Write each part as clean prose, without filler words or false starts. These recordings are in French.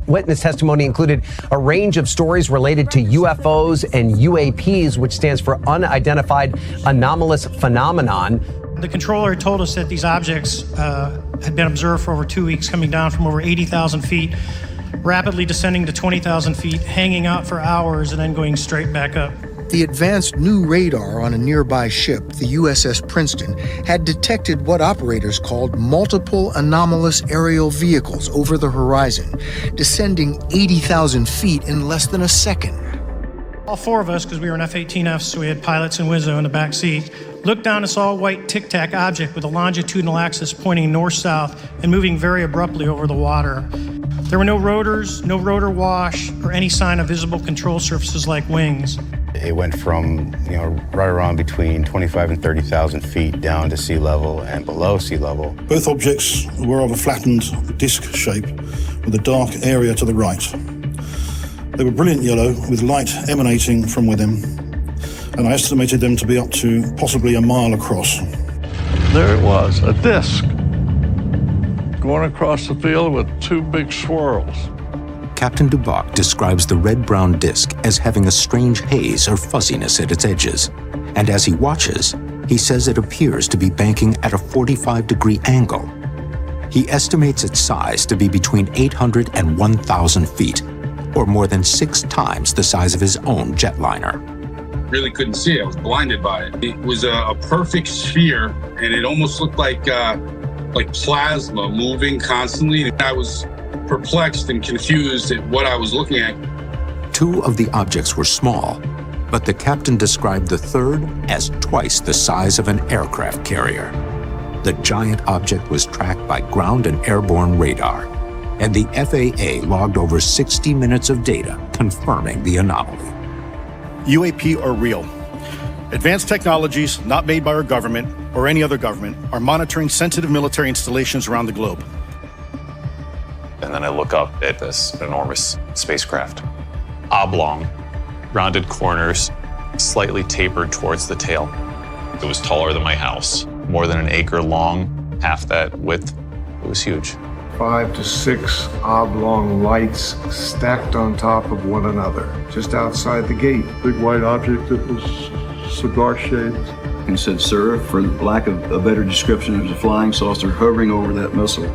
Witness testimony included a range of stories related to UFOs and UAPs, which stands for Unidentified Anomalous Phenomenon. The controller told us that these objects had been observed for over 2 weeks, coming down from over 80,000 feet, rapidly descending to 20,000 feet, hanging out for hours, and then going straight back up. The advanced new radar on a nearby ship, the USS Princeton, had detected what operators called multiple anomalous aerial vehicles over the horizon, descending 80,000 feet in less than a second. All four of us, because we were in F-18Fs, so we had pilots and Wizzo in the back seat, looked down and saw a white tic-tac object with a longitudinal axis pointing north-south and moving very abruptly over the water. There were no rotors, no rotor wash, or any sign of visible control surfaces like wings. It went from, right around between 25 and 30,000 feet down to sea level and below sea level. Both objects were of a flattened disc shape with a dark area to the right. They were brilliant yellow with light emanating from within, and I estimated them to be up to possibly a mile across. There it was, a disc going across the field with two big swirls. Captain Duboc describes the red-brown disc as having a strange haze or fuzziness at its edges, and as he watches, he says it appears to be banking at a 45-degree angle. He estimates its size to be between 800 and 1,000 feet, or more than 6 times the size of his own jetliner. Really couldn't see it. I was blinded by it. It was a perfect sphere, and it almost looked like plasma moving constantly. I was perplexed and confused at what I was looking at. 2 of the objects were small, but the captain described the third as twice the size of an aircraft carrier. The giant object was tracked by ground and airborne radar, and the FAA logged over 60 minutes of data confirming the anomaly. UAP are real. Advanced technologies not made by our government or any other government are monitoring sensitive military installations around the globe. And then I look up at this enormous spacecraft. Oblong, rounded corners, slightly tapered towards the tail. It was taller than my house, more than an acre long, half that width. It was huge. 5 to 6 oblong lights stacked on top of one another, just outside the gate. Big white object that was cigar-shaped. And said, sir, for lack of a better description, it was a flying saucer hovering over that missile.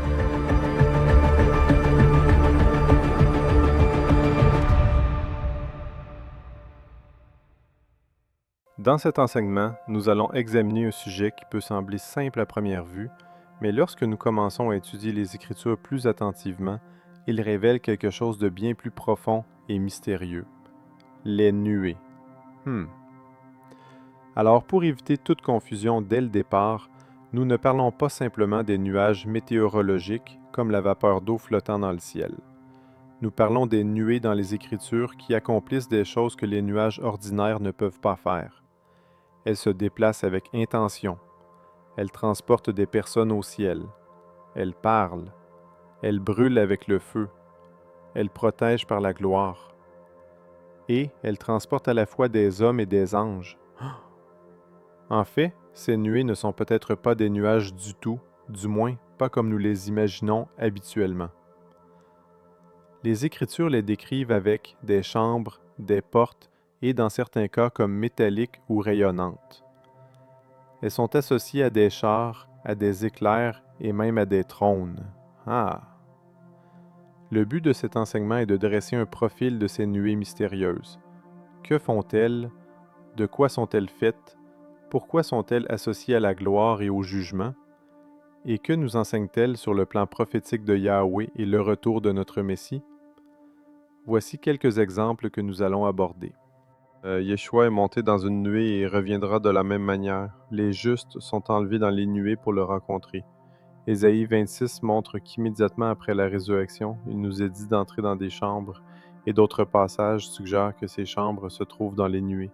Dans cet enseignement, nous allons examiner un sujet qui peut sembler simple à première vue, mais lorsque nous commençons à étudier les Écritures plus attentivement, il révèle quelque chose de bien plus profond et mystérieux. Les nuées. Alors, pour éviter toute confusion dès le départ, nous ne parlons pas simplement des nuages météorologiques, comme la vapeur d'eau flottant dans le ciel. Nous parlons des nuées dans les Écritures qui accomplissent des choses que les nuages ordinaires ne peuvent pas faire. Elles se déplacent avec intention. Elles transportent des personnes au ciel. Elles parlent. Elles brûlent avec le feu. Elles protègent par la gloire. Et elles transportent à la fois des hommes et des anges. En fait, ces nuées ne sont peut-être pas des nuages du tout, du moins pas comme nous les imaginons habituellement. Les Écritures les décrivent avec des chambres, des portes et dans certains cas comme métalliques ou rayonnantes. Elles sont associées à des chars, à des éclairs et même à des trônes. Le but de cet enseignement est de dresser un profil de ces nuées mystérieuses. Que font-elles? De quoi sont-elles faites? Pourquoi sont-elles associées à la gloire et au jugement? Et que nous enseignent-elles sur le plan prophétique de Yahweh et le retour de notre Messie? Voici quelques exemples que nous allons aborder. Yeshua est monté dans une nuée et reviendra de la même manière. Les justes sont enlevés dans les nuées pour le rencontrer. Ésaïe 26 montre qu'immédiatement après la résurrection, il nous est dit d'entrer dans des chambres, et d'autres passages suggèrent que ces chambres se trouvent dans les nuées.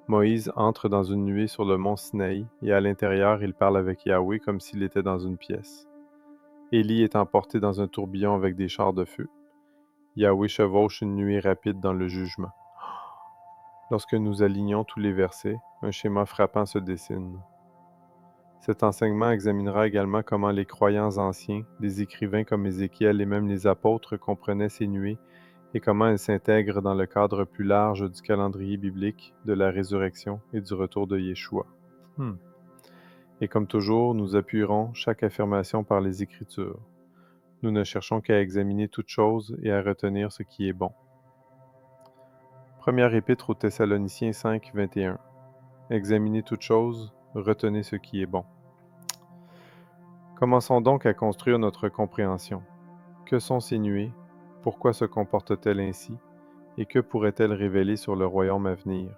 Moïse entre dans une nuée sur le mont Sinaï, et à l'intérieur, il parle avec Yahweh comme s'il était dans une pièce. Élie est emporté dans un tourbillon avec des chars de feu. Yahweh chevauche une nuée rapide dans le jugement. Lorsque nous alignons tous les versets, un schéma frappant se dessine. Cet enseignement examinera également comment les croyants anciens, des écrivains comme Ézéchiel et même les apôtres comprenaient ces nuées et comment elles s'intègrent dans le cadre plus large du calendrier biblique, de la résurrection et du retour de Yeshua. Et comme toujours, nous appuierons chaque affirmation par les Écritures. Nous ne cherchons qu'à examiner toute chose et à retenir ce qui est bon. Première épître aux Thessaloniciens 5, 21. Examinez toute chose, retenez ce qui est bon. Commençons donc à construire notre compréhension. Que sont ces nuées? Pourquoi se comportent-elles ainsi? Et que pourraient-elles révéler sur le royaume à venir?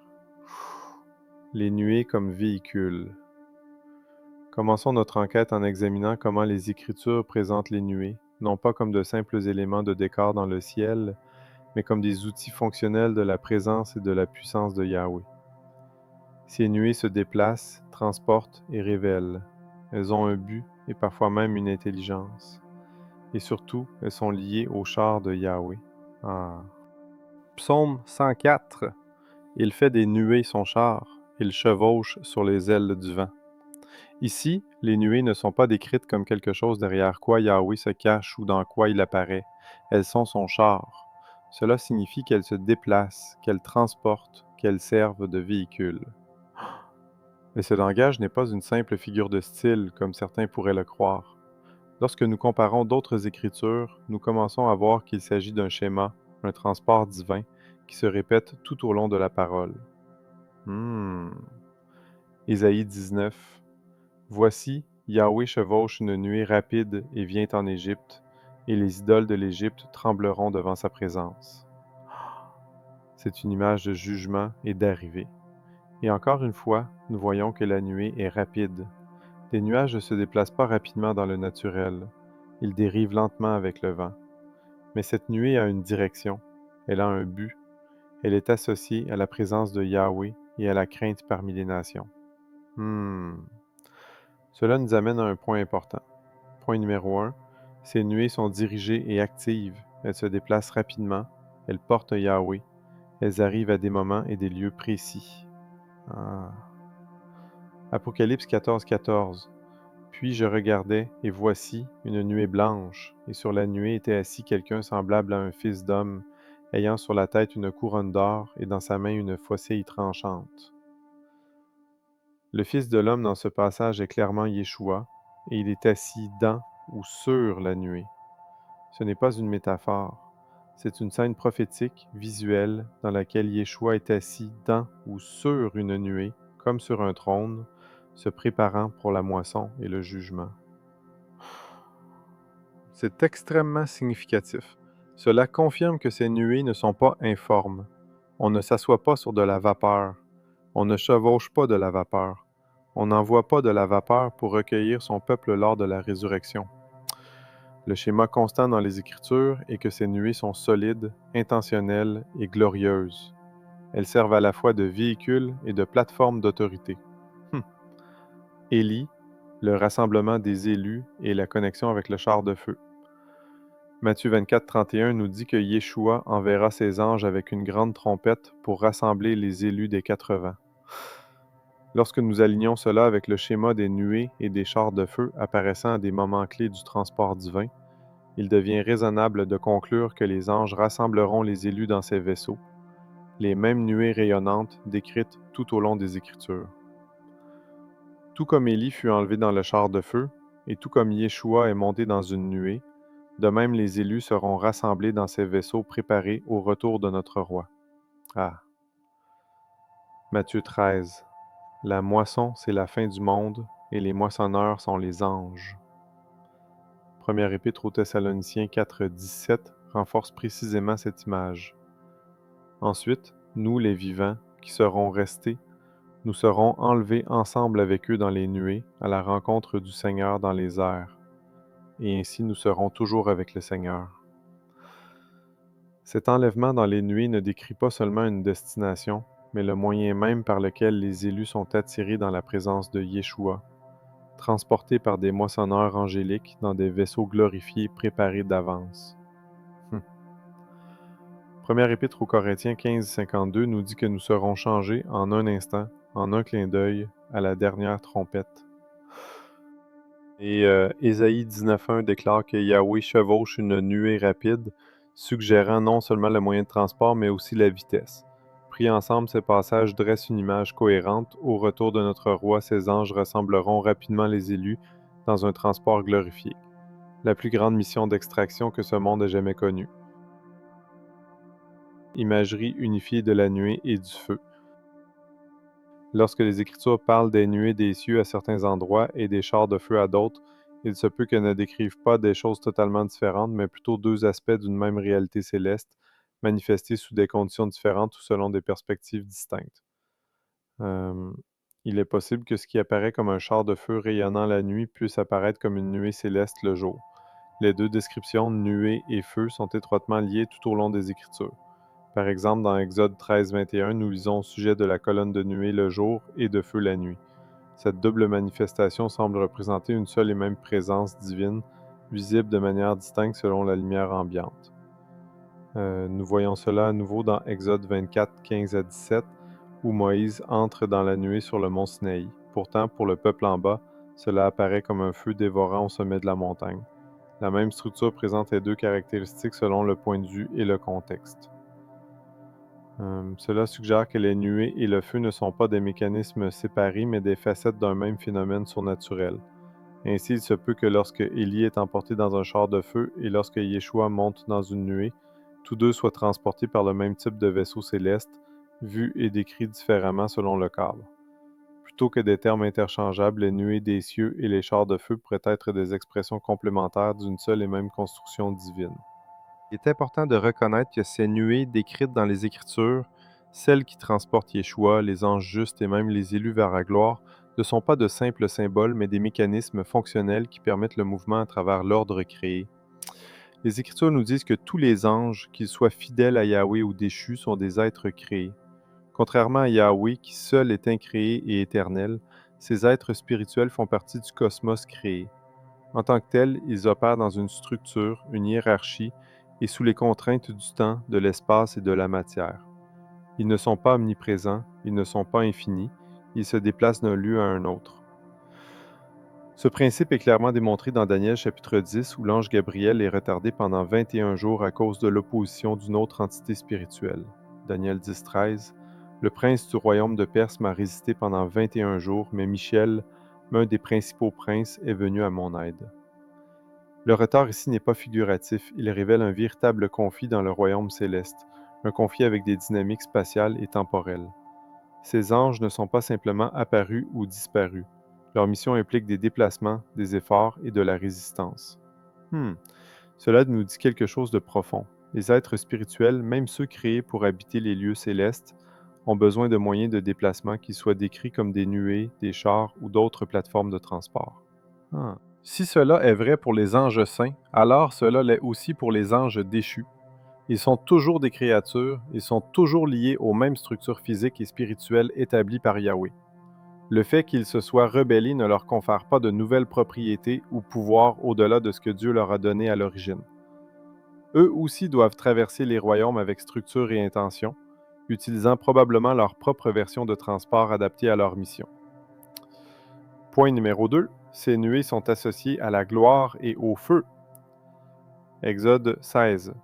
Les nuées comme véhicules. Commençons notre enquête en examinant comment les Écritures présentent les nuées, non pas comme de simples éléments de décor dans le ciel, mais comme des outils fonctionnels de la présence et de la puissance de Yahweh. Ces nuées se déplacent, transportent et révèlent. Elles ont un but et parfois même une intelligence. Et surtout, elles sont liées au char de Yahweh. Psaume 104. Il fait des nuées son char, il chevauche sur les ailes du vent. Ici, les nuées ne sont pas décrites comme quelque chose derrière quoi Yahweh se cache ou dans quoi il apparaît. Elles sont son char. Cela signifie qu'elles se déplacent, qu'elles transportent, qu'elles servent de véhicule. Mais ce langage n'est pas une simple figure de style, comme certains pourraient le croire. Lorsque nous comparons d'autres écritures, nous commençons à voir qu'il s'agit d'un schéma, un transport divin, qui se répète tout au long de la parole. Ésaïe 19. Voici, Yahweh chevauche une nuée rapide et vient en Égypte, et les idoles de l'Égypte trembleront devant sa présence. C'est une image de jugement et d'arrivée. Et encore une fois, nous voyons que la nuée est rapide. Les nuages ne se déplacent pas rapidement dans le naturel. Ils dérivent lentement avec le vent. Mais cette nuée a une direction. Elle a un but. Elle est associée à la présence de Yahweh et à la crainte parmi les nations. Cela nous amène à un point important. Point numéro 1. Ces nuées sont dirigées et actives. Elles se déplacent rapidement. Elles portent Yahweh. Elles arrivent à des moments et des lieux précis. Apocalypse 14, 14. Puis je regardais, et voici une nuée blanche, et sur la nuée était assis quelqu'un semblable à un fils d'homme, ayant sur la tête une couronne d'or, et dans sa main une faucille tranchante. Le Fils de l'homme dans ce passage est clairement Yeshua, et il est assis dans ou sur la nuée. Ce n'est pas une métaphore, c'est une scène prophétique, visuelle, dans laquelle Yeshua est assis dans ou sur une nuée, comme sur un trône, se préparant pour la moisson et le jugement. C'est extrêmement significatif. Cela confirme que ces nuées ne sont pas informes. On ne s'assoit pas sur de la vapeur. On ne chevauche pas de la vapeur. On n'envoie pas de la vapeur pour recueillir son peuple lors de la résurrection. Le schéma constant dans les Écritures est que ces nuées sont solides, intentionnelles et glorieuses. Elles servent à la fois de véhicule et de plateforme d'autorité. Élie, le rassemblement des élus et la connexion avec le char de feu. Matthieu 24, 31 nous dit que Yeshua enverra ses anges avec une grande trompette pour rassembler les élus des 4 vents. Lorsque nous alignons cela avec le schéma des nuées et des chars de feu apparaissant à des moments clés du transport divin, il devient raisonnable de conclure que les anges rassembleront les élus dans ces vaisseaux, les mêmes nuées rayonnantes décrites tout au long des Écritures. Tout comme Élie fut enlevé dans le char de feu, et tout comme Yeshua est monté dans une nuée, de même les élus seront rassemblés dans ces vaisseaux préparés au retour de notre roi. Matthieu 13. La moisson, c'est la fin du monde, et les moissonneurs sont les anges. Première épître aux Thessaloniciens 4, 17 renforce précisément cette image. Ensuite, nous les vivants, qui serons restés, nous serons enlevés ensemble avec eux dans les nuées, à la rencontre du Seigneur dans les airs. Et ainsi nous serons toujours avec le Seigneur. Cet enlèvement dans les nuées ne décrit pas seulement une destination, mais le moyen même par lequel les élus sont attirés dans la présence de Yeshua, transportés par des moissonneurs angéliques dans des vaisseaux glorifiés préparés d'avance. Première épître aux Corinthiens 15, 52 nous dit que nous serons changés en un instant, en un clin d'œil, à la dernière trompette. Et Ésaïe 19.1 déclare que Yahweh chevauche une nuée rapide, suggérant non seulement le moyen de transport, mais aussi la vitesse. Pris ensemble, ces passages dressent une image cohérente. Au retour de notre roi, ces anges ressembleront rapidement les élus dans un transport glorifié. La plus grande mission d'extraction que ce monde ait jamais connue. Imagerie unifiée de la nuée et du feu. Lorsque les Écritures parlent des nuées des cieux à certains endroits et des chars de feu à d'autres, il se peut qu'elles ne décrivent pas des choses totalement différentes, mais plutôt deux aspects d'une même réalité céleste, manifestés sous des conditions différentes ou selon des perspectives distinctes. Il est possible que ce qui apparaît comme un char de feu rayonnant la nuit puisse apparaître comme une nuée céleste le jour. Les deux descriptions, nuée et feu, sont étroitement liées tout au long des Écritures. Par exemple, dans Exode 13, 21, nous lisons au sujet de la colonne de nuée le jour et de feu la nuit. Cette double manifestation semble représenter une seule et même présence divine, visible de manière distincte selon la lumière ambiante. Nous voyons cela à nouveau dans Exode 24, 15 à 17, où Moïse entre dans la nuée sur le mont Sinaï. Pourtant, pour le peuple en bas, cela apparaît comme un feu dévorant au sommet de la montagne. La même structure présente les deux caractéristiques selon le point de vue et le contexte. Cela suggère que les nuées et le feu ne sont pas des mécanismes séparés, mais des facettes d'un même phénomène surnaturel. Ainsi, il se peut que lorsque Élie est emporté dans un char de feu et lorsque Yeshua monte dans une nuée, tous deux soient transportés par le même type de vaisseau céleste, vu et décrit différemment selon le cadre. Plutôt que des termes interchangeables, les nuées des cieux et les chars de feu pourraient être des expressions complémentaires d'une seule et même construction divine. Il est important de reconnaître que ces nuées décrites dans les Écritures, celles qui transportent Yeshua, les anges justes et même les élus vers la gloire, ne sont pas de simples symboles, mais des mécanismes fonctionnels qui permettent le mouvement à travers l'ordre créé. Les Écritures nous disent que tous les anges, qu'ils soient fidèles à Yahweh ou déchus, sont des êtres créés. Contrairement à Yahweh, qui seul est incréé et éternel, ces êtres spirituels font partie du cosmos créé. En tant que tels, ils opèrent dans une structure, une hiérarchie, et sous les contraintes du temps, de l'espace et de la matière. Ils ne sont pas omniprésents, ils ne sont pas infinis, ils se déplacent d'un lieu à un autre. Ce principe est clairement démontré dans Daniel chapitre 10, où l'ange Gabriel est retardé pendant 21 jours à cause de l'opposition d'une autre entité spirituelle. Daniel 10, 13. Le prince du royaume de Perse m'a résisté pendant 21 jours, mais Michel, l'un des principaux princes, est venu à mon aide. Le retard ici n'est pas figuratif, il révèle un véritable conflit dans le royaume céleste, un conflit avec des dynamiques spatiales et temporelles. Ces anges ne sont pas simplement apparus ou disparus. Leur mission implique des déplacements, des efforts et de la résistance. Cela nous dit quelque chose de profond. Les êtres spirituels, même ceux créés pour habiter les lieux célestes, ont besoin de moyens de déplacement qui soient décrits comme des nuées, des chars ou d'autres plateformes de transport. Si cela est vrai pour les anges saints, alors cela l'est aussi pour les anges déchus. Ils sont toujours des créatures, ils sont toujours liés aux mêmes structures physiques et spirituelles établies par Yahweh. Le fait qu'ils se soient rebellés ne leur confère pas de nouvelles propriétés ou pouvoirs au-delà de ce que Dieu leur a donné à l'origine. Eux aussi doivent traverser les royaumes avec structure et intention, utilisant probablement leur propre version de transport adaptée à leur mission. Point numéro 2. Ces nuées sont associées à la gloire et au feu. Exode 16.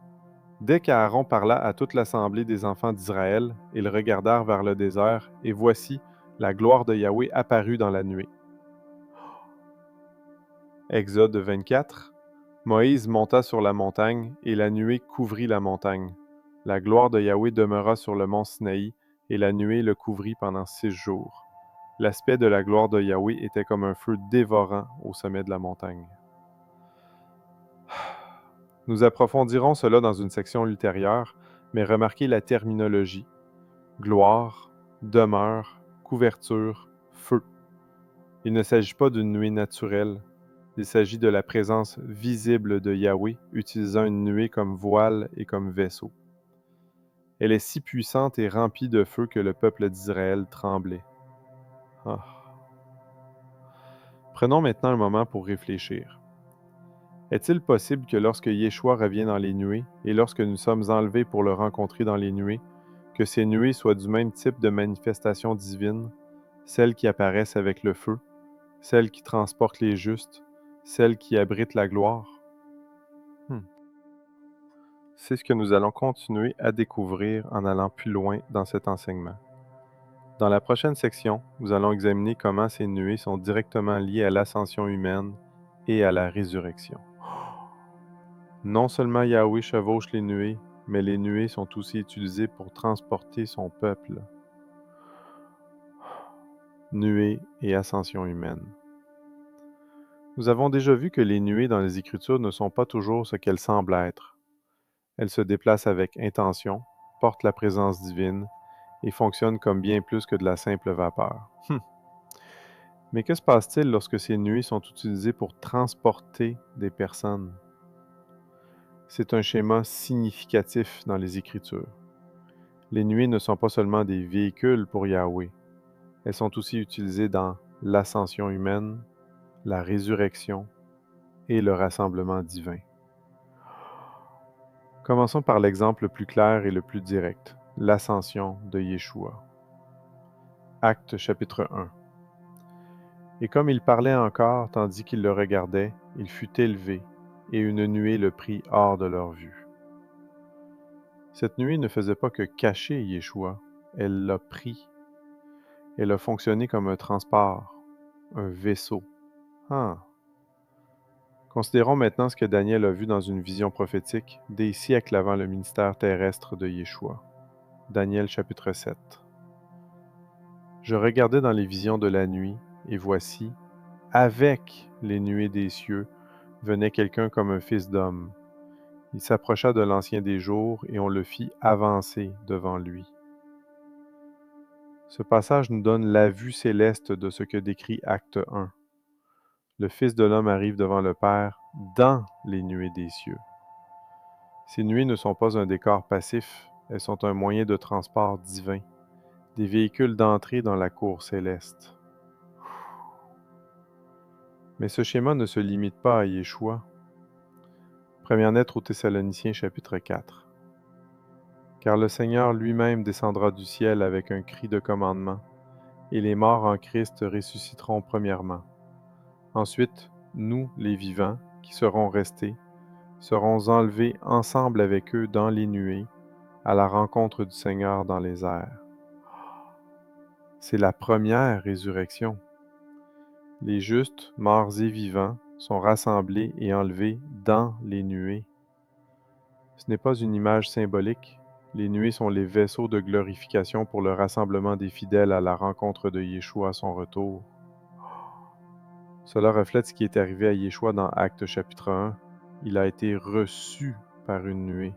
Dès qu'Aaron parla à toute l'assemblée des enfants d'Israël, ils regardèrent vers le désert, et voici, la gloire de Yahweh apparut dans la nuée. Exode 24. Moïse monta sur la montagne, et la nuée couvrit la montagne. La gloire de Yahweh demeura sur le mont Sinaï, et la nuée le couvrit pendant 6 jours. L'aspect de la gloire de Yahweh était comme un feu dévorant au sommet de la montagne. Nous approfondirons cela dans une section ultérieure, mais remarquez la terminologie. Gloire, demeure, couverture, feu. Il ne s'agit pas d'une nuée naturelle. Il s'agit de la présence visible de Yahweh, utilisant une nuée comme voile et comme vaisseau. Elle est si puissante et remplie de feu que le peuple d'Israël tremblait. Prenons maintenant un moment pour réfléchir. Est-il possible que lorsque Yeshua revient dans les nuées et lorsque nous sommes enlevés pour le rencontrer dans les nuées, que ces nuées soient du même type de manifestation divine, celles qui apparaissent avec le feu, celles qui transportent les justes, celle qui abrite la gloire? C'est ce que nous allons continuer à découvrir en allant plus loin dans cet enseignement. Dans la prochaine section, nous allons examiner comment ces nuées sont directement liées à l'ascension humaine et à la résurrection. Non seulement Yahweh chevauche les nuées, mais les nuées sont aussi utilisées pour transporter son peuple. Nuées et ascension humaine. Nous avons déjà vu que les nuées dans les Écritures ne sont pas toujours ce qu'elles semblent être. Elles se déplacent avec intention, portent la présence divine et fonctionnent comme bien plus que de la simple vapeur. Mais que se passe-t-il lorsque ces nuées sont utilisées pour transporter des personnes? C'est un schéma significatif dans les Écritures. Les nuées ne sont pas seulement des véhicules pour Yahweh, elles sont aussi utilisées dans l'ascension humaine, la résurrection et le rassemblement divin. Commençons par l'exemple le plus clair et le plus direct, l'ascension de Yeshua. Actes chapitre 1. Et comme il parlait encore tandis qu'ils le regardaient, il fut élevé, et une nuée le prit hors de leur vue. Cette nuée ne faisait pas que cacher Yeshua, elle l'a pris. Elle a fonctionné comme un transport, un vaisseau. Considérons maintenant ce que Daniel a vu dans une vision prophétique des siècles avant le ministère terrestre de Yeshua. Daniel chapitre 7. Je regardais dans les visions de la nuit, et voici, avec les nuées des cieux, venait quelqu'un comme un fils d'homme. Il s'approcha de l'Ancien des jours, et on le fit avancer devant lui. Ce passage nous donne la vue céleste de ce que décrit Acte 1. Le Fils de l'homme arrive devant le Père dans les nuées des cieux. Ces nuées ne sont pas un décor passif, elles sont un moyen de transport divin, des véhicules d'entrée dans la cour céleste. Mais ce schéma ne se limite pas à Yeshua. Première lettre aux Thessaloniciens chapitre 4. Car le Seigneur lui-même descendra du ciel avec un cri de commandement, et les morts en Christ ressusciteront premièrement. Ensuite, nous, les vivants, qui serons restés, serons enlevés ensemble avec eux dans les nuées, à la rencontre du Seigneur dans les airs. C'est la première résurrection. Les justes, morts et vivants, sont rassemblés et enlevés dans les nuées. Ce n'est pas une image symbolique. Les nuées sont les vaisseaux de glorification pour le rassemblement des fidèles à la rencontre de Yeshua à son retour. Cela reflète ce qui est arrivé à Yeshua dans Actes chapitre 1. Il a été reçu par une nuée.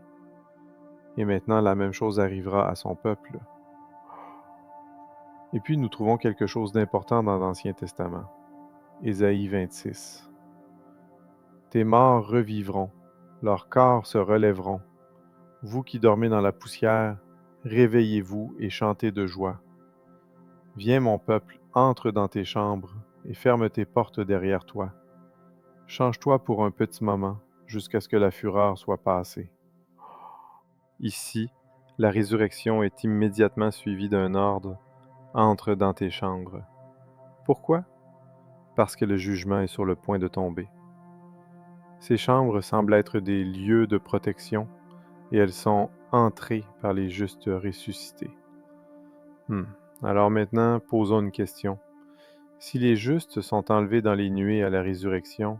Et maintenant, la même chose arrivera à son peuple. Et puis, nous trouvons quelque chose d'important dans l'Ancien Testament. Ésaïe 26. Tes morts revivront, leurs corps se relèveront. Vous qui dormez dans la poussière, réveillez-vous et chantez de joie. Viens, mon peuple, entre dans tes chambres et ferme tes portes derrière toi. Change-toi pour un petit moment, jusqu'à ce que la fureur soit passée. Ici, la résurrection est immédiatement suivie d'un ordre. Entre dans tes chambres. Pourquoi? Parce que le jugement est sur le point de tomber. Ces chambres semblent être des lieux de protection et elles sont entrées par les justes ressuscités. Alors maintenant, posons une question. Si les justes sont enlevés dans les nuées à la résurrection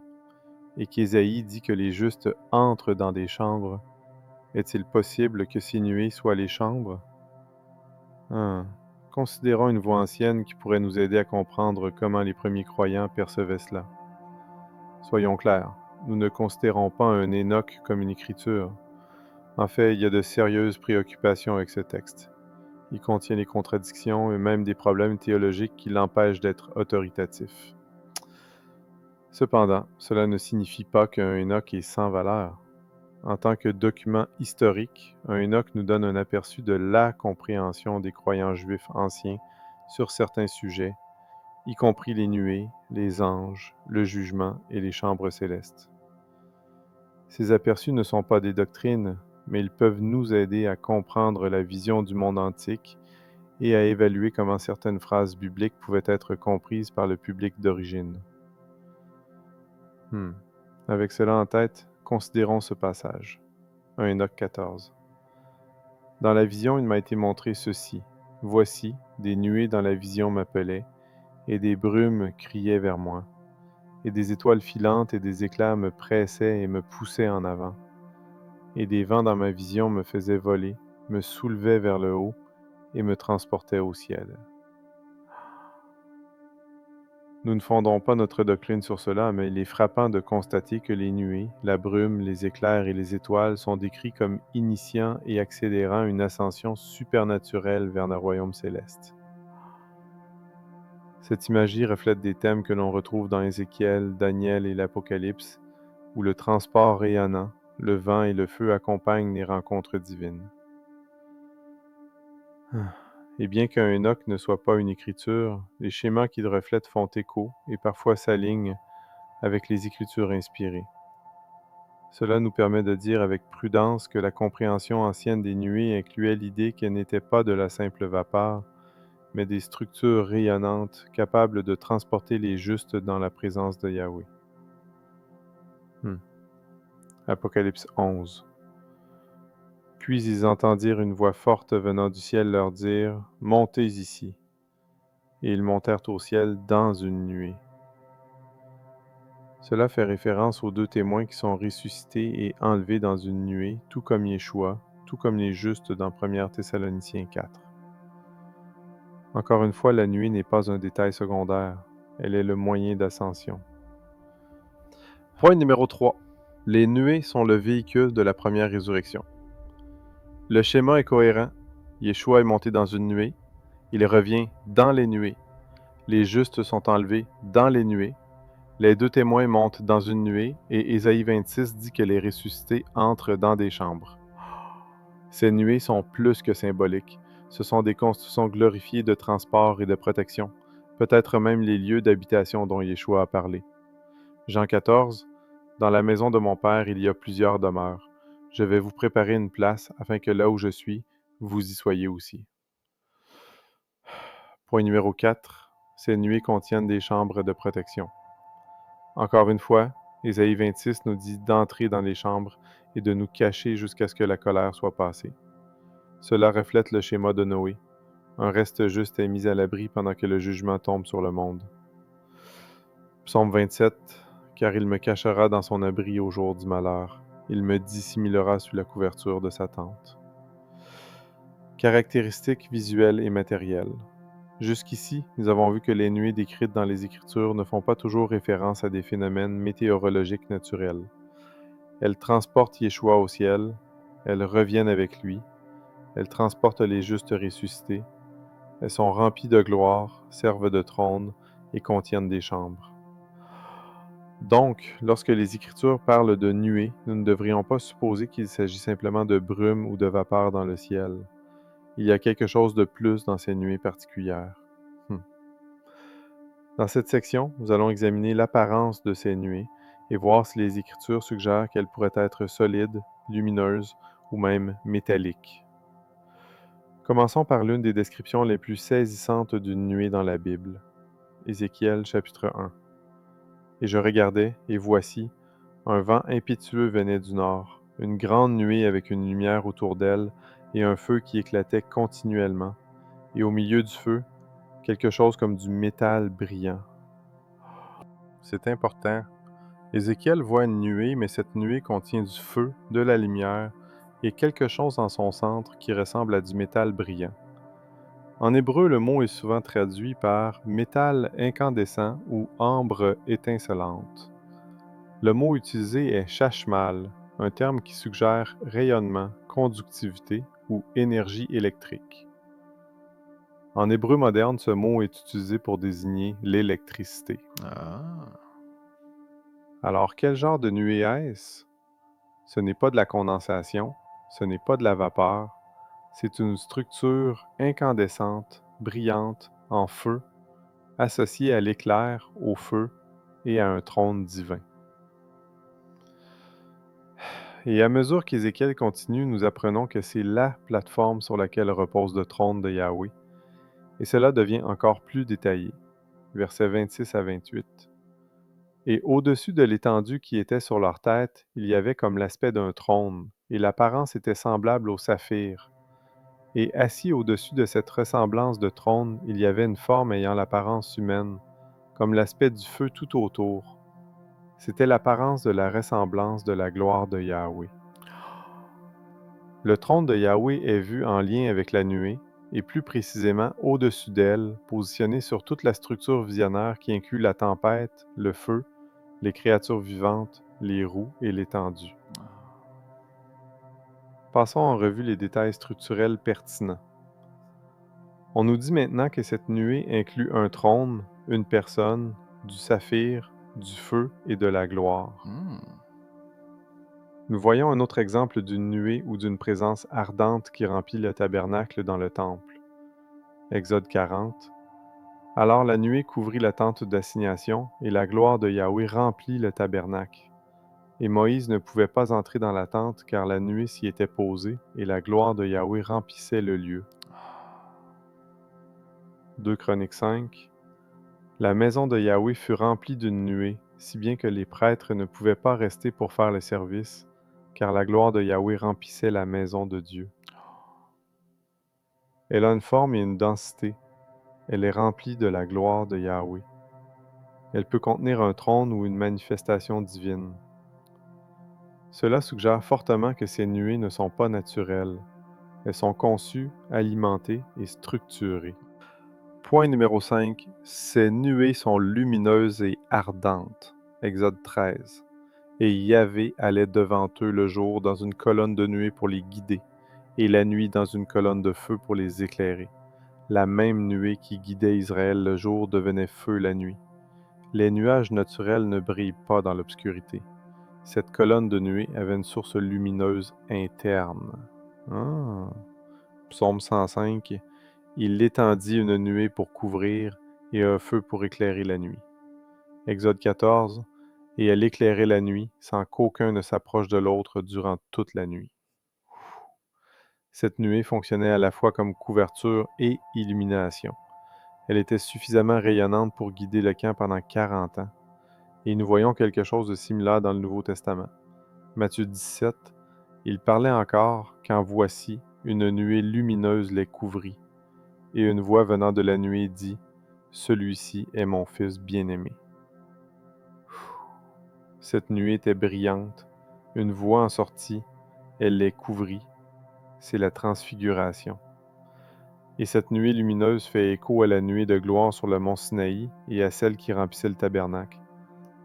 et qu'Ésaïe dit que les justes entrent dans des chambres, est-il possible que ces nuées soient les chambres? Considérons une voix ancienne qui pourrait nous aider à comprendre comment les premiers croyants percevaient cela. Soyons clairs, nous ne considérons pas un Enoch comme une écriture. En fait, il y a de sérieuses préoccupations avec ce texte. Il contient des contradictions et même des problèmes théologiques qui l'empêchent d'être autoritatif. Cependant, cela ne signifie pas qu'un Enoch est sans valeur. En tant que document historique, un Enoch nous donne un aperçu de la compréhension des croyants juifs anciens sur certains sujets, y compris les nuées, les anges, le jugement et les chambres célestes. Ces aperçus ne sont pas des doctrines, mais ils peuvent nous aider à comprendre la vision du monde antique et à évaluer comment certaines phrases bibliques pouvaient être comprises par le public d'origine. Avec cela en tête, considérons ce passage. 1 Enoch 14. Dans la vision, il m'a été montré ceci. Voici, des nuées dans la vision m'appelaient, et des brumes criaient vers moi, et des étoiles filantes et des éclairs me pressaient et me poussaient en avant, et des vents dans ma vision me faisaient voler, me soulevaient vers le haut et me transportaient au ciel. Nous ne fondons pas notre doctrine sur cela, mais il est frappant de constater que les nuées, la brume, les éclairs et les étoiles sont décrits comme initiant et accélérant une ascension supernaturelle vers le royaume céleste. Cette imagerie reflète des thèmes que l'on retrouve dans Ézéchiel, Daniel et l'Apocalypse, où le transport rayonnant, le vent et le feu accompagnent les rencontres divines. Et bien qu'un Enoch ne soit pas une écriture, les schémas qu'il reflète font écho et parfois s'alignent avec les écritures inspirées. Cela nous permet de dire avec prudence que la compréhension ancienne des nuées incluait l'idée qu'elles n'étaient pas de la simple vapeur, mais des structures rayonnantes capables de transporter les justes dans la présence de Yahweh. Apocalypse 11. Puis ils entendirent une voix forte venant du ciel leur dire « Montez ici ». Et ils montèrent au ciel dans une nuée. Cela fait référence aux deux témoins qui sont ressuscités et enlevés dans une nuée, tout comme Yeshua, tout comme les justes dans 1 Thessaloniciens 4. Encore une fois, la nuée n'est pas un détail secondaire, elle est le moyen d'ascension. Point numéro 3. Les nuées sont le véhicule de la première résurrection. Le schéma est cohérent. Yeshua est monté dans une nuée, il revient dans les nuées. Les justes sont enlevés dans les nuées. Les deux témoins montent dans une nuée et Ésaïe 26 dit que les ressuscités entrent dans des chambres. Ces nuées sont plus que symboliques. Ce sont des constructions glorifiées de transport et de protection, peut-être même les lieux d'habitation dont Yeshua a parlé. Jean 14, « Dans la maison de mon Père, il y a plusieurs demeures. Je vais vous préparer une place afin que là où je suis, vous y soyez aussi. » Point numéro 4. Ces nuées contiennent des chambres de protection. Encore une fois, Ésaïe 26 nous dit d'entrer dans les chambres et de nous cacher jusqu'à ce que la colère soit passée. Cela reflète le schéma de Noé. Un reste juste est mis à l'abri pendant que le jugement tombe sur le monde. Psaume 27, « Car il me cachera dans son abri au jour du malheur. Il me dissimulera sous la couverture de sa tente. » Caractéristiques visuelles et matérielles. Jusqu'ici, nous avons vu que les nuées décrites dans les Écritures ne font pas toujours référence à des phénomènes météorologiques naturels. Elles transportent Yeshua au ciel, elles reviennent avec lui, elles transportent les justes ressuscités, elles sont remplies de gloire, servent de trône et contiennent des chambres. Donc, lorsque les Écritures parlent de nuées, nous ne devrions pas supposer qu'il s'agit simplement de brume ou de vapeur dans le ciel. Il y a quelque chose de plus dans ces nuées particulières. Dans cette section, nous allons examiner l'apparence de ces nuées et voir si les Écritures suggèrent qu'elles pourraient être solides, lumineuses ou même métalliques. Commençons par l'une des descriptions les plus saisissantes d'une nuée dans la Bible. Ézéchiel chapitre 1. « Et je regardais, et voici, un vent impétueux venait du nord, une grande nuée avec une lumière autour d'elle et un feu qui éclatait continuellement, et au milieu du feu, quelque chose comme du métal brillant. » C'est important. Ézéchiel voit une nuée, mais cette nuée contient du feu, de la lumière et quelque chose en son centre qui ressemble à du métal brillant. En hébreu, le mot est souvent traduit par métal incandescent ou ambre étincelante. Le mot utilisé est chashmal, un terme qui suggère rayonnement, conductivité ou énergie électrique. En hébreu moderne, ce mot est utilisé pour désigner l'électricité. Alors, quel genre de nuée est-ce? Ce n'est pas de la condensation, ce n'est pas de la vapeur, c'est une structure incandescente, brillante, en feu, associée à l'éclair, au feu et à un trône divin. Et à mesure qu'Ézéchiel continue, nous apprenons que c'est la plateforme sur laquelle repose le trône de Yahweh. Et cela devient encore plus détaillé. Versets 26 à 28. Et au-dessus de l'étendue qui était sur leur tête, il y avait comme l'aspect d'un trône, et l'apparence était semblable au saphir. Et assis au-dessus de cette ressemblance de trône, il y avait une forme ayant l'apparence humaine, comme l'aspect du feu tout autour. C'était l'apparence de la ressemblance de la gloire de Yahweh. Le trône de Yahweh est vu en lien avec la nuée, et plus précisément au-dessus d'elle, positionné sur toute la structure visionnaire qui inclut la tempête, le feu, les créatures vivantes, les roues et l'étendue. Passons en revue les détails structurels pertinents. On nous dit maintenant que cette nuée inclut un trône, une personne, du saphir, du feu et de la gloire. Nous voyons un autre exemple d'une nuée ou d'une présence ardente qui remplit le tabernacle dans le temple. Exode 40. Alors la nuée couvrit la tente d'assignation, et la gloire de Yahweh remplit le tabernacle. Et Moïse ne pouvait pas entrer dans la tente, car la nuée s'y était posée, et la gloire de Yahweh remplissait le lieu. 2 Chroniques 5. La maison de Yahweh fut remplie d'une nuée, si bien que les prêtres ne pouvaient pas rester pour faire le service, car la gloire de Yahweh remplissait la maison de Dieu. Elle a une forme et une densité. Elle est remplie de la gloire de Yahweh. Elle peut contenir un trône ou une manifestation divine. Cela suggère fortement que ces nuées ne sont pas naturelles. Elles sont conçues, alimentées et structurées. Point numéro 5. Ces nuées sont lumineuses et ardentes. Exode 13. Et Yahvé allait devant eux le jour dans une colonne de nuée pour les guider, et la nuit dans une colonne de feu pour les éclairer. La même nuée qui guidait Israël le jour devenait feu la nuit. Les nuages naturels ne brillent pas dans l'obscurité. Cette colonne de nuée avait une source lumineuse interne. Psaume 105. Il étendit une nuée pour couvrir et un feu pour éclairer la nuit. Exode 14. Et elle éclairait la nuit sans qu'aucun ne s'approche de l'autre durant toute la nuit. Cette nuée fonctionnait à la fois comme couverture et illumination. Elle était suffisamment rayonnante pour guider le camp pendant 40 ans. Et nous voyons quelque chose de similaire dans le Nouveau Testament. Matthieu 17, il parlait encore quand voici, une nuée lumineuse les couvrit. Et une voix venant de la nuée dit, « Celui-ci est mon Fils bien-aimé. » Cette nuée était brillante. Une voix en sortit, elle les couvrit. C'est la transfiguration. Et cette nuée lumineuse fait écho à la nuée de gloire sur le mont Sinaï et à celle qui remplissait le tabernacle.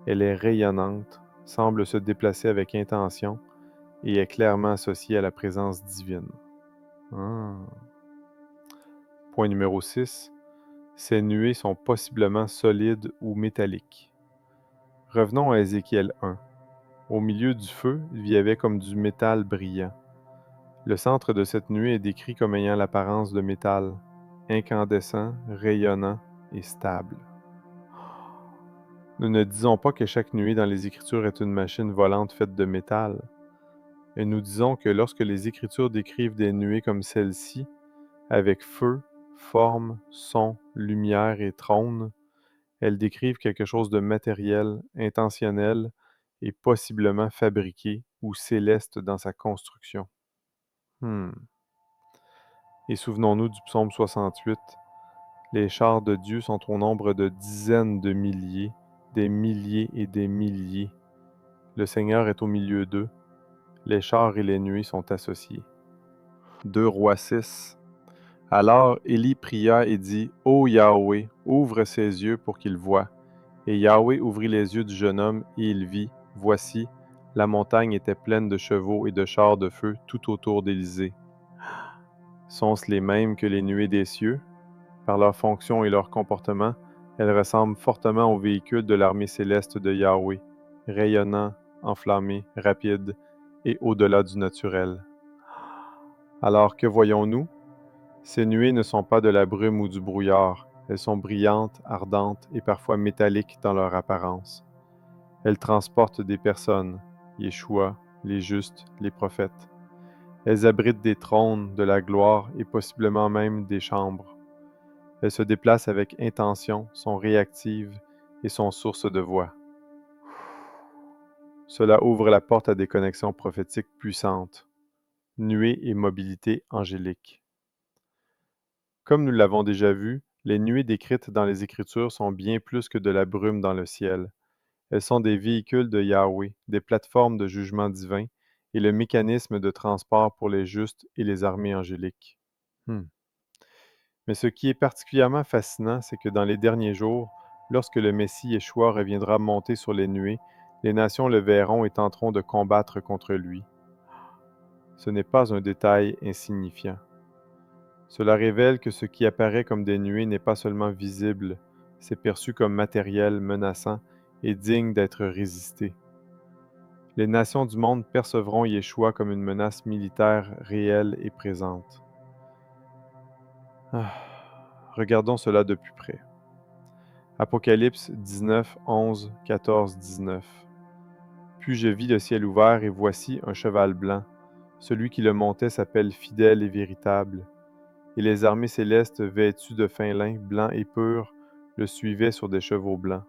Elle est rayonnante, semble se déplacer avec intention et est clairement associée à la présence divine. Point numéro 6. Ces nuées sont possiblement solides ou métalliques. Revenons à Ézéchiel 1. Au milieu du feu, il y avait comme du métal brillant. Le centre de cette nuée est décrit comme ayant l'apparence de métal, incandescent, rayonnant et stable. Nous ne disons pas que chaque nuée dans les Écritures est une machine volante faite de métal, et nous disons que lorsque les Écritures décrivent des nuées comme celle-ci, avec feu, forme, son, lumière et trône, elles décrivent quelque chose de matériel, intentionnel et possiblement fabriqué ou céleste dans sa construction. Et souvenons-nous du psaume 68. Les chars de Dieu sont au nombre de dizaines de milliers, des milliers et des milliers. Le Seigneur est au milieu d'eux. Les chars et les nuées sont associés. 2 Rois 6. Alors Élie pria et dit, « Ô Yahweh, ouvre ses yeux pour qu'il voie. » Et Yahweh ouvrit les yeux du jeune homme, et il vit, voici, la montagne était pleine de chevaux et de chars de feu tout autour d'Élysée. Sont-ce les mêmes que les nuées des cieux? Par leur fonction et leur comportement, elles ressemblent fortement aux véhicules de l'armée céleste de Yahweh, rayonnants, enflammés, rapides et au-delà du naturel. Alors que voyons-nous? Ces nuées ne sont pas de la brume ou du brouillard, elles sont brillantes, ardentes et parfois métalliques dans leur apparence. Elles transportent des personnes, Yeshua, les justes, les prophètes. Elles abritent des trônes, de la gloire et possiblement même des chambres. Elles se déplacent avec intention, sont réactives et sont source de voix. Cela ouvre la porte à des connexions prophétiques puissantes. Nuées et mobilité angélique. Comme nous l'avons déjà vu, les nuées décrites dans les Écritures sont bien plus que de la brume dans le ciel. Elles sont des véhicules de Yahweh, des plateformes de jugement divin et le mécanisme de transport pour les justes et les armées angéliques. Mais ce qui est particulièrement fascinant, c'est que dans les derniers jours, lorsque le Messie Yeshua reviendra monter sur les nuées, les nations le verront et tenteront de combattre contre lui. Ce n'est pas un détail insignifiant. Cela révèle que ce qui apparaît comme des nuées n'est pas seulement visible, c'est perçu comme matériel, menaçant et digne d'être résisté. Les nations du monde percevront Yeshua comme une menace militaire réelle et présente. Regardons cela de plus près. Apocalypse 19, 11, 14, 19. Puis je vis le ciel ouvert et voici un cheval blanc. Celui qui le montait s'appelle Fidèle et Véritable. Et les armées célestes vêtues de fin lin, blanc et pur, le suivaient sur des chevaux blancs.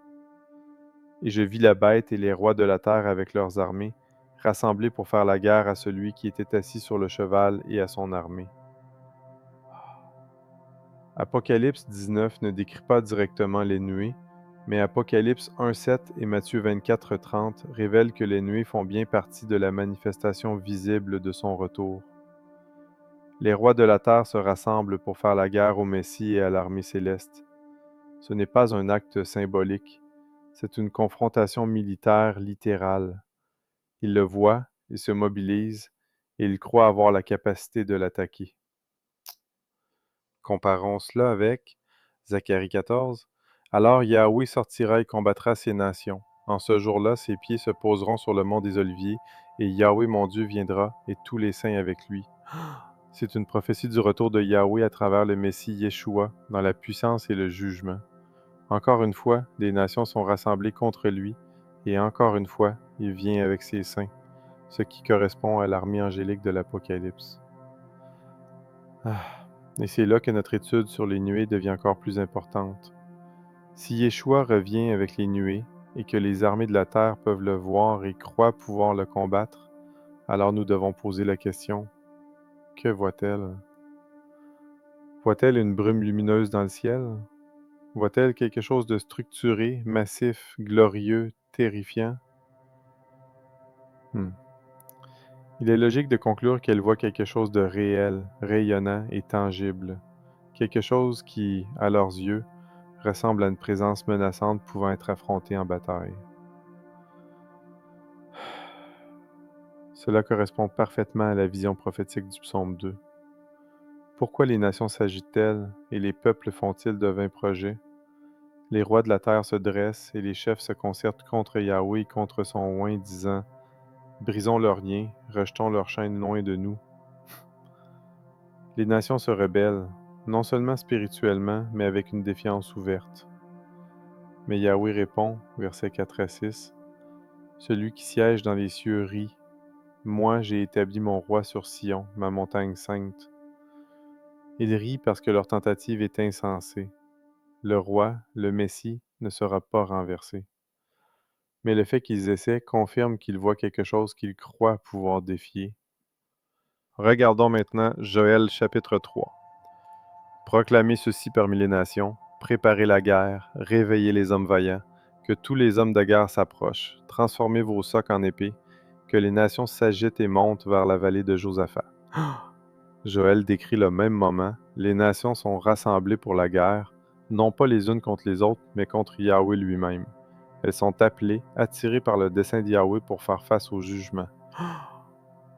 Et je vis la bête et les rois de la terre avec leurs armées, rassemblés pour faire la guerre à celui qui était assis sur le cheval et à son armée. Apocalypse 19 ne décrit pas directement les nuées, mais Apocalypse 1.7 et Matthieu 24.30 révèlent que les nuées font bien partie de la manifestation visible de son retour. Les rois de la terre se rassemblent pour faire la guerre au Messie et à l'armée céleste. Ce n'est pas un acte symbolique, c'est une confrontation militaire littérale. Ils le voient, ils se mobilisent, et ils croient avoir la capacité de l'attaquer. Comparons cela avec Zacharie 14. Alors Yahweh sortira et combattra ces nations. En ce jour-là, ses pieds se poseront sur le mont des Oliviers, et Yahweh mon Dieu viendra, et tous les saints avec lui. C'est une prophétie du retour de Yahweh à travers le Messie Yeshua, dans la puissance et le jugement. Encore une fois, les nations sont rassemblées contre lui, et encore une fois, il vient avec ses saints, ce qui correspond à l'armée angélique de l'Apocalypse. Et c'est là que notre étude sur les nuées devient encore plus importante. Si Yeshua revient avec les nuées et que les armées de la terre peuvent le voir et croient pouvoir le combattre, alors nous devons poser la question, que voit-elle? Voit-elle une brume lumineuse dans le ciel? Voit-elle quelque chose de structuré, massif, glorieux, terrifiant? Il est logique de conclure qu'elle voit quelque chose de réel, rayonnant et tangible, quelque chose qui, à leurs yeux, ressemble à une présence menaçante pouvant être affrontée en bataille. Cela correspond parfaitement à la vision prophétique du psaume 2. Pourquoi les nations s'agitent-elles et les peuples font-ils de vains projets? Les rois de la terre se dressent et les chefs se concertent contre Yahweh et contre son oint, disant « Brisons leurs liens, rejetons leurs chaînes loin de nous. » Les nations se rebellent, non seulement spirituellement, mais avec une défiance ouverte. Mais Yahweh répond, versets 4 à 6, « Celui qui siège dans les cieux rit. Moi, j'ai établi mon roi sur Sion, ma montagne sainte. » Il rit parce que leur tentative est insensée. Le roi, le Messie, ne sera pas renversé. Mais le fait qu'ils essaient confirme qu'ils voient quelque chose qu'ils croient pouvoir défier. Regardons maintenant Joël chapitre 3. Proclamez ceci parmi les nations, préparez la guerre, réveillez les hommes vaillants, que tous les hommes de guerre s'approchent, transformez vos socs en épée, que les nations s'agitent et montent vers la vallée de Josaphat. Joël décrit le même moment, les nations sont rassemblées pour la guerre, non pas les unes contre les autres, mais contre Yahweh lui-même. Elles sont appelées, attirées par le dessein de Yahweh pour faire face au jugement.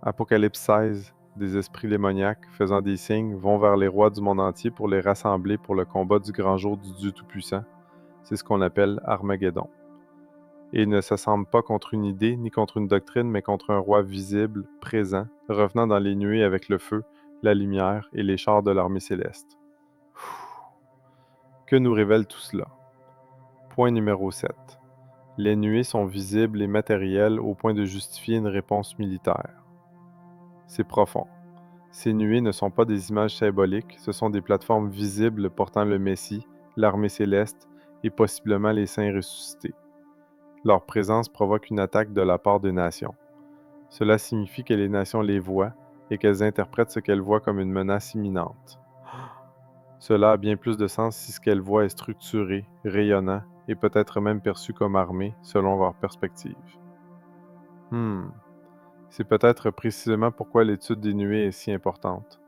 Apocalypse 16, des esprits démoniaques, faisant des signes, vont vers les rois du monde entier pour les rassembler pour le combat du grand jour du Dieu Tout-Puissant. C'est ce qu'on appelle Armageddon. Et ils ne s'assemblent pas contre une idée ni contre une doctrine, mais contre un roi visible, présent, revenant dans les nuées avec le feu, la lumière et les chars de l'armée céleste. Que nous révèle tout cela? Point numéro 7. Les nuées sont visibles et matérielles au point de justifier une réponse militaire. C'est profond. Ces nuées ne sont pas des images symboliques, ce sont des plateformes visibles portant le Messie, l'armée céleste et possiblement les saints ressuscités. Leur présence provoque une attaque de la part des nations. Cela signifie que les nations les voient et qu'elles interprètent ce qu'elles voient comme une menace imminente. Cela a bien plus de sens si ce qu'elles voient est structuré, rayonnant et peut-être même perçu comme armé selon leur perspective. C'est peut-être précisément pourquoi l'étude des nuées est si importante.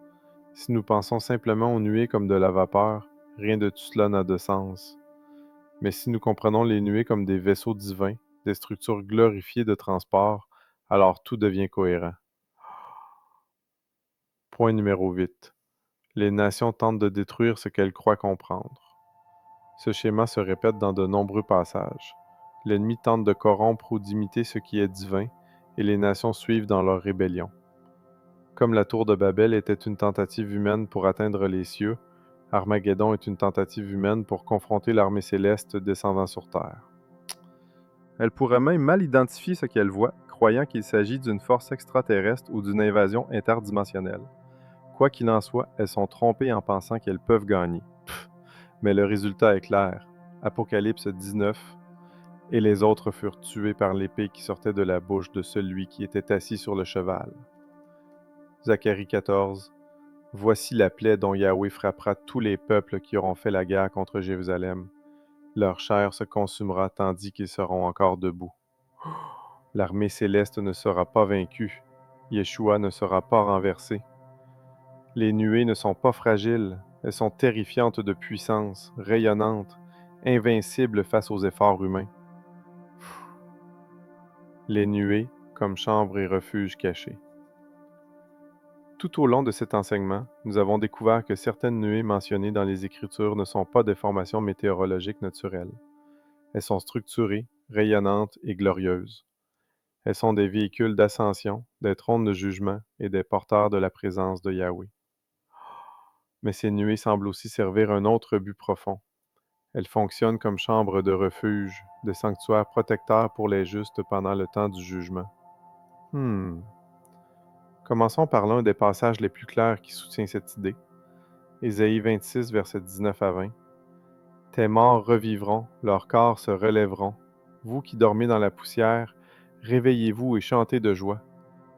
Si nous pensons simplement aux nuées comme de la vapeur, rien de tout cela n'a de sens. Mais si nous comprenons les nuées comme des vaisseaux divins, des structures glorifiées de transport, alors tout devient cohérent. Point numéro 8. Les nations tentent de détruire ce qu'elles croient comprendre. Ce schéma se répète dans de nombreux passages. L'ennemi tente de corrompre ou d'imiter ce qui est divin, et les nations suivent dans leur rébellion. Comme la tour de Babel était une tentative humaine pour atteindre les cieux, Armageddon est une tentative humaine pour confronter l'armée céleste descendant sur Terre. Elle pourrait même mal identifier ce qu'elle voit, croyant qu'il s'agit d'une force extraterrestre ou d'une invasion interdimensionnelle. Quoi qu'il en soit, elles sont trompées en pensant qu'elles peuvent gagner. Mais le résultat est clair. Apocalypse 19. Et les autres furent tués par l'épée qui sortait de la bouche de celui qui était assis sur le cheval. Zacharie 14. Voici la plaie dont Yahweh frappera tous les peuples qui auront fait la guerre contre Jérusalem. Leur chair se consumera tandis qu'ils seront encore debout. L'armée céleste ne sera pas vaincue. Yeshua ne sera pas renversé. Les nuées ne sont pas fragiles. Elles sont terrifiantes de puissance, rayonnantes, invincibles face aux efforts humains. Les nuées comme chambre et refuge cachés. Tout au long de cet enseignement, nous avons découvert que certaines nuées mentionnées dans les Écritures ne sont pas des formations météorologiques naturelles. Elles sont structurées, rayonnantes et glorieuses. Elles sont des véhicules d'ascension, des trônes de jugement et des porteurs de la présence de Yahweh. Mais ces nuées semblent aussi servir un autre but profond. Elles fonctionnent comme chambres de refuge, de sanctuaires protecteurs pour les justes pendant le temps du jugement. Commençons par l'un des passages les plus clairs qui soutient cette idée. Ésaïe 26, versets 19 à 20. Tes morts revivront, leurs corps se relèveront. Vous qui dormez dans la poussière, réveillez-vous et chantez de joie,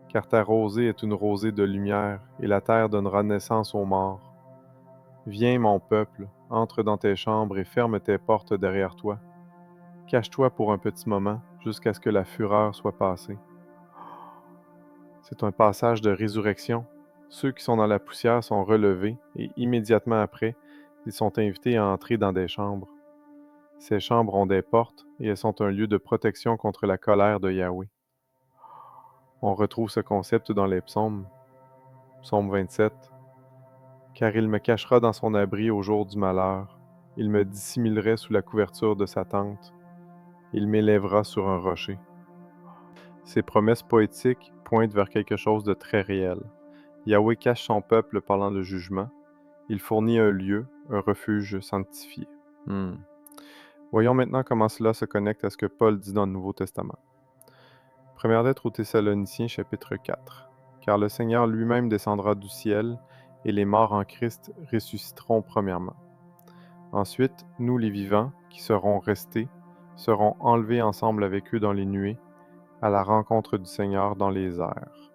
car ta rosée est une rosée de lumière, et la terre donnera naissance aux morts. Viens, mon peuple, entre dans tes chambres et ferme tes portes derrière toi. Cache-toi pour un petit moment, jusqu'à ce que la fureur soit passée. C'est un passage de résurrection. Ceux qui sont dans la poussière sont relevés, et immédiatement après, ils sont invités à entrer dans des chambres. Ces chambres ont des portes, et elles sont un lieu de protection contre la colère de Yahweh. On retrouve ce concept dans les psaumes. Psaume 27. Car il me cachera dans son abri au jour du malheur. Il me dissimulerait sous la couverture de sa tente. Il m'élèvera sur un rocher. Ces promesses poétiques pointent vers quelque chose de très réel. Yahweh cache son peuple pendant le jugement. Il fournit un lieu, un refuge sanctifié. Voyons maintenant comment cela se connecte à ce que Paul dit dans le Nouveau Testament. Première lettre aux Thessaloniciens, chapitre 4. Car le Seigneur lui-même descendra du ciel, et les morts en Christ ressusciteront premièrement. Ensuite, nous les vivants, qui serons restés, seront enlevés ensemble avec eux dans les nuées, à la rencontre du Seigneur dans les airs.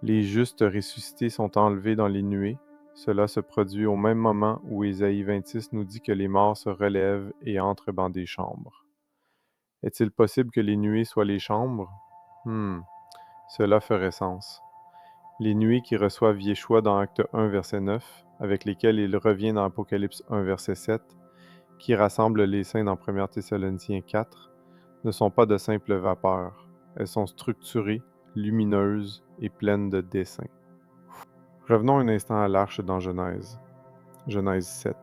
Les justes ressuscités sont enlevés dans les nuées. Cela se produit au même moment où Ésaïe 26 nous dit que les morts se relèvent et entrent dans des chambres. Est-il possible que les nuées soient les chambres? Cela ferait sens. Les nuées qui reçoivent Yeshua dans Acte 1, verset 9, avec lesquelles il revient dans Apocalypse 1, verset 7, qui rassemblent les saints dans 1 Thessaloniciens 4, ne sont pas de simples vapeurs. Elles sont structurées, lumineuses et pleines de desseins. Revenons un instant à l'arche dans Genèse. Genèse 7.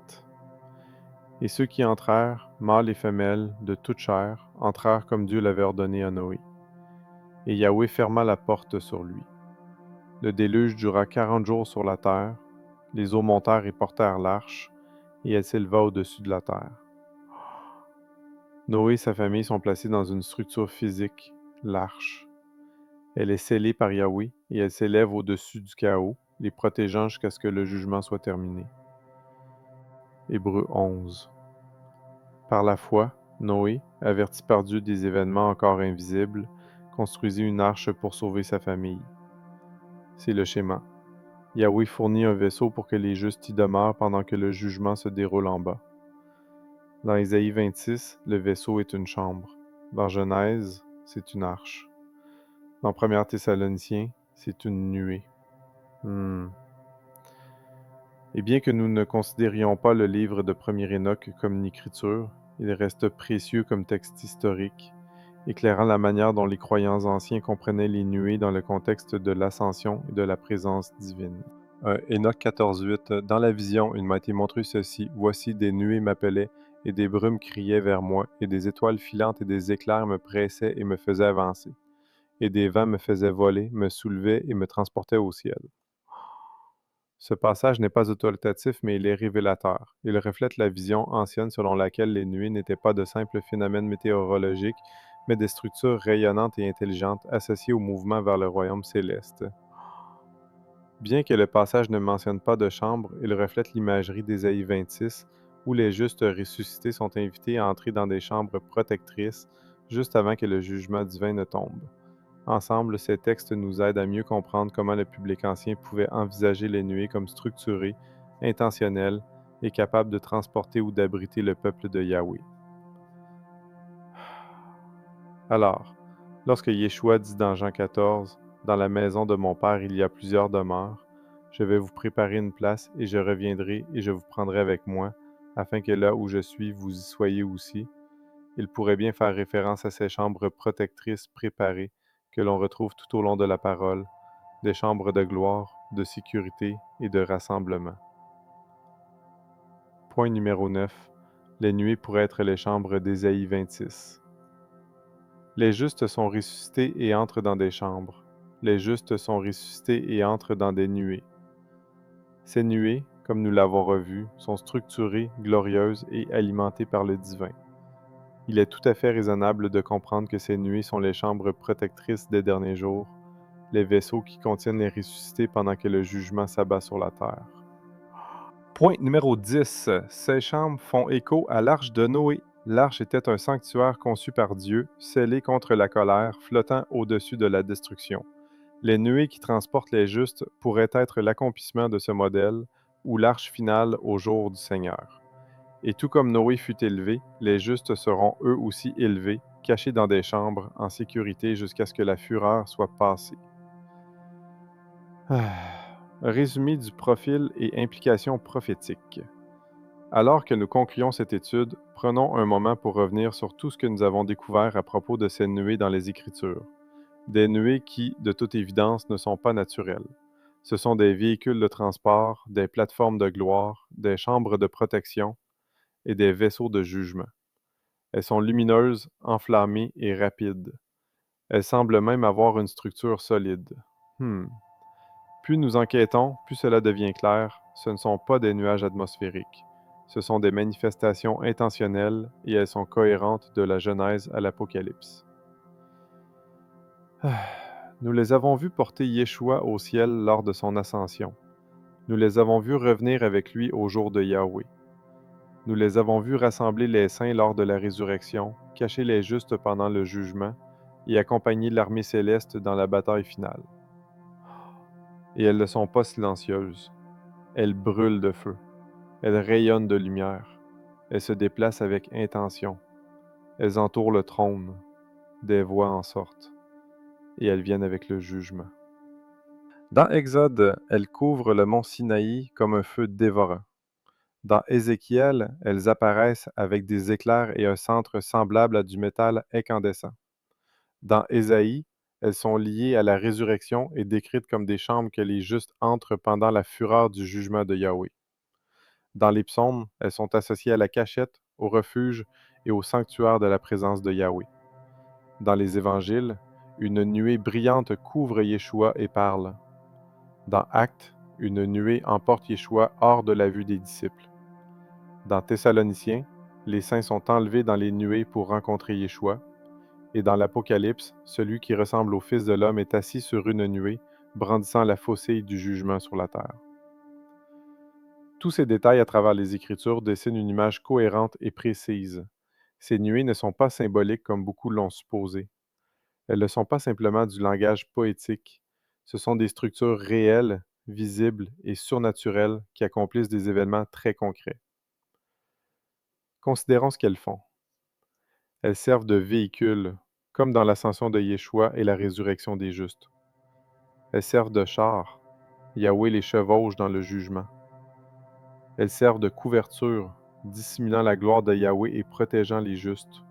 Et ceux qui entrèrent, mâles et femelles, de toute chair, entrèrent comme Dieu l'avait ordonné à Noé. Et Yahweh ferma la porte sur lui. Le déluge dura 40 jours sur la terre, les eaux montèrent et portèrent l'arche, et elle s'éleva au-dessus de la terre. Noé et sa famille sont placés dans une structure physique, l'arche. Elle est scellée par Yahweh, et elle s'élève au-dessus du chaos, les protégeant jusqu'à ce que le jugement soit terminé. Hébreux 11. Par la foi, Noé, averti par Dieu des événements encore invisibles, construisit une arche pour sauver sa famille. C'est le schéma. Yahweh fournit un vaisseau pour que les justes y demeurent pendant que le jugement se déroule en bas. Dans Ésaïe 26, le vaisseau est une chambre. Dans Genèse, c'est une arche. Dans 1 Thessaloniciens, c'est une nuée. Et bien que nous ne considérions pas le livre de 1er Enoch comme une écriture, il reste précieux comme texte historique, éclairant la manière dont les croyants anciens comprenaient les nuées dans le contexte de l'ascension et de la présence divine. Enoch 14.8 Dans la vision, il m'a été montré ceci. Voici des nuées m'appelaient, et des brumes criaient vers moi, et des étoiles filantes et des éclairs me pressaient et me faisaient avancer. Et des vents me faisaient voler, me soulevaient et me transportaient au ciel. Ce passage n'est pas autoritatif, mais il est révélateur. Il reflète la vision ancienne selon laquelle les nuées n'étaient pas de simples phénomènes météorologiques, mais des structures rayonnantes et intelligentes associées au mouvement vers le royaume céleste. Bien que le passage ne mentionne pas de chambre, il reflète l'imagerie d'Ésaïe 26, où les justes ressuscités sont invités à entrer dans des chambres protectrices juste avant que le jugement divin ne tombe. Ensemble, ces textes nous aident à mieux comprendre comment le public ancien pouvait envisager les nuées comme structurées, intentionnelles et capables de transporter ou d'abriter le peuple de Yahweh. Alors, lorsque Yeshua dit dans Jean 14, « Dans la maison de mon Père il y a plusieurs demeures, je vais vous préparer une place et je reviendrai et je vous prendrai avec moi, afin que là où je suis, vous y soyez aussi. » Il pourrait bien faire référence à ces chambres protectrices préparées que l'on retrouve tout au long de la parole, des chambres de gloire, de sécurité et de rassemblement. Point numéro 9. Les nuées pourraient être les chambres d'Ésaïe 26. Les justes sont ressuscités et entrent dans des chambres. Les justes sont ressuscités et entrent dans des nuées. Ces nuées, comme nous l'avons revu, sont structurées, glorieuses et alimentées par le divin. Il est tout à fait raisonnable de comprendre que ces nuées sont les chambres protectrices des derniers jours, les vaisseaux qui contiennent les ressuscités pendant que le jugement s'abat sur la terre. Point numéro 10. Ces chambres font écho à l'arche de Noé. L'arche était un sanctuaire conçu par Dieu, scellé contre la colère, flottant au-dessus de la destruction. Les nuées qui transportent les justes pourraient être l'accomplissement de ce modèle, ou l'arche finale au jour du Seigneur. Et tout comme Noé fut élevé, les justes seront eux aussi élevés, cachés dans des chambres, en sécurité jusqu'à ce que la fureur soit passée. Résumé du profil et implications prophétiques. Alors que nous concluons cette étude, prenons un moment pour revenir sur tout ce que nous avons découvert à propos de ces nuées dans les Écritures. Des nuées qui, de toute évidence, ne sont pas naturelles. Ce sont des véhicules de transport, des plateformes de gloire, des chambres de protection et des vaisseaux de jugement. Elles sont lumineuses, enflammées et rapides. Elles semblent même avoir une structure solide. Plus nous enquêtons, plus cela devient clair, ce ne sont pas des nuages atmosphériques. Ce sont des manifestations intentionnelles et elles sont cohérentes de la Genèse à l'Apocalypse. Nous les avons vus porter Yeshua au ciel lors de son ascension. Nous les avons vus revenir avec lui au jour de Yahweh. Nous les avons vus rassembler les saints lors de la résurrection, cacher les justes pendant le jugement et accompagner l'armée céleste dans la bataille finale. Et elles ne sont pas silencieuses. Elles brûlent de feu. Elles rayonnent de lumière. Elles se déplacent avec intention. Elles entourent le trône. Des voix en sortent. Et elles viennent avec le jugement. Dans Exode, elles couvrent le mont Sinaï comme un feu dévorant. Dans Ézéchiel, elles apparaissent avec des éclairs et un centre semblable à du métal incandescent. Dans Ésaïe, elles sont liées à la résurrection et décrites comme des chambres que les justes entrent pendant la fureur du jugement de Yahweh. Dans les psaumes, elles sont associées à la cachette, au refuge et au sanctuaire de la présence de Yahweh. Dans les évangiles, une nuée brillante couvre Yeshua et parle. Dans Actes, une nuée emporte Yeshua hors de la vue des disciples. Dans Thessaloniciens, les saints sont enlevés dans les nuées pour rencontrer Yeshua. Et dans l'Apocalypse, celui qui ressemble au Fils de l'homme est assis sur une nuée, brandissant la faucille du jugement sur la terre. Tous ces détails à travers les Écritures dessinent une image cohérente et précise. Ces nuées ne sont pas symboliques comme beaucoup l'ont supposé. Elles ne sont pas simplement du langage poétique. Ce sont des structures réelles, visibles et surnaturelles qui accomplissent des événements très concrets. Considérons ce qu'elles font. Elles servent de véhicule, comme dans l'ascension de Yeshua et la résurrection des justes. Elles servent de char. Yahweh les chevauche dans le jugement. Elles servent de couverture, dissimulant la gloire de Yahweh et protégeant les justes.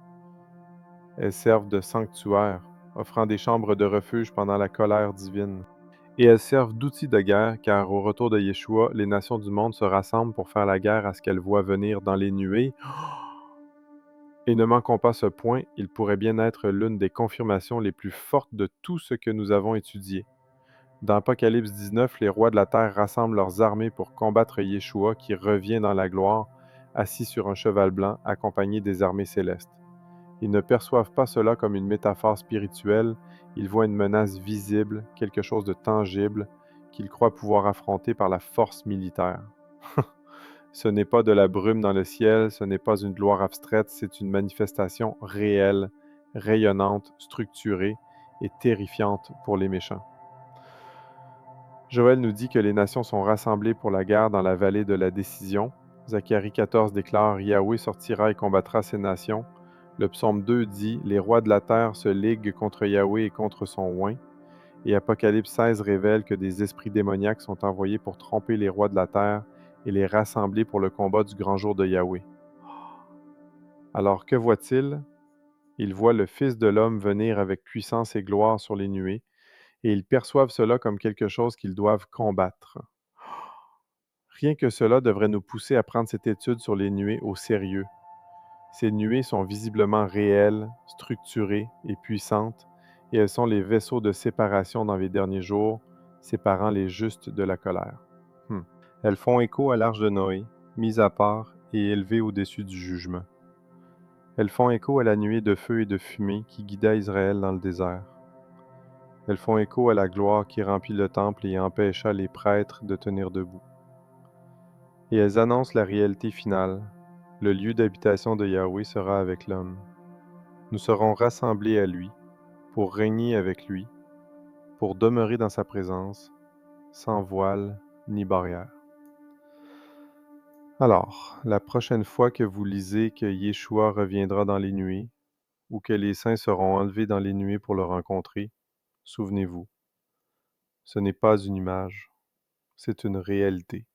Elles servent de sanctuaire, offrant des chambres de refuge pendant la colère divine. Et elles servent d'outils de guerre, car au retour de Yeshua, les nations du monde se rassemblent pour faire la guerre à ce qu'elles voient venir dans les nuées. Et ne manquons pas ce point, il pourrait bien être l'une des confirmations les plus fortes de tout ce que nous avons étudié. Dans Apocalypse 19, les rois de la terre rassemblent leurs armées pour combattre Yeshua qui revient dans la gloire, assis sur un cheval blanc, accompagné des armées célestes. Ils ne perçoivent pas cela comme une métaphore spirituelle, ils voient une menace visible, quelque chose de tangible, qu'ils croient pouvoir affronter par la force militaire. Ce n'est pas de la brume dans le ciel, ce n'est pas une gloire abstraite, c'est une manifestation réelle, rayonnante, structurée et terrifiante pour les méchants. Joël nous dit que les nations sont rassemblées pour la guerre dans la vallée de la décision. Zacharie 14 déclare « Yahweh sortira et combattra ces nations ». Le psaume 2 dit « Les rois de la terre se liguent contre Yahweh et contre son oint ». Et Apocalypse 16 révèle que des esprits démoniaques sont envoyés pour tromper les rois de la terre et les rassembler pour le combat du grand jour de Yahweh. Alors que voit-il? Il voit le Fils de l'homme venir avec puissance et gloire sur les nuées, et ils perçoivent cela comme quelque chose qu'ils doivent combattre. Rien que cela devrait nous pousser à prendre cette étude sur les nuées au sérieux. Ces nuées sont visiblement réelles, structurées et puissantes, et elles sont les vaisseaux de séparation dans les derniers jours, séparant les justes de la colère. Elles font écho à l'arche de Noé, mise à part et élevée au-dessus du jugement. Elles font écho à la nuée de feu et de fumée qui guida Israël dans le désert. Elles font écho à la gloire qui remplit le temple et empêcha les prêtres de tenir debout. Et elles annoncent la réalité finale. Le lieu d'habitation de Yahweh sera avec l'homme. Nous serons rassemblés à lui, pour régner avec lui, pour demeurer dans sa présence, sans voile ni barrière. Alors, la prochaine fois que vous lisez que Yeshua reviendra dans les nuées, ou que les saints seront enlevés dans les nuées pour le rencontrer, souvenez-vous, ce n'est pas une image, c'est une réalité.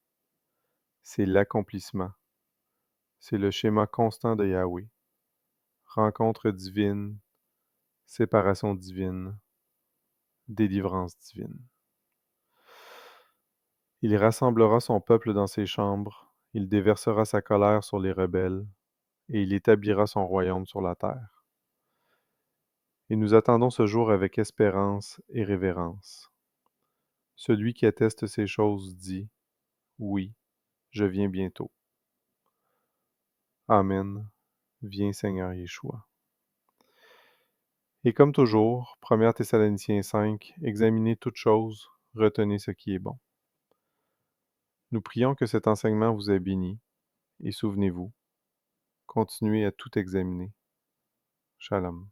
C'est l'accomplissement. C'est le schéma constant de Yahweh. Rencontre divine, séparation divine, délivrance divine. Il rassemblera son peuple dans ses chambres, il déversera sa colère sur les rebelles, et il établira son royaume sur la terre. Et nous attendons ce jour avec espérance et révérence. Celui qui atteste ces choses dit, « Oui, je viens bientôt. » Amen. Viens Seigneur Yeshua. Et comme toujours, 1 Thessaloniciens 5, examinez toutes choses, retenez ce qui est bon. Nous prions que cet enseignement vous ait béni, et souvenez-vous, continuez à tout examiner. Shalom.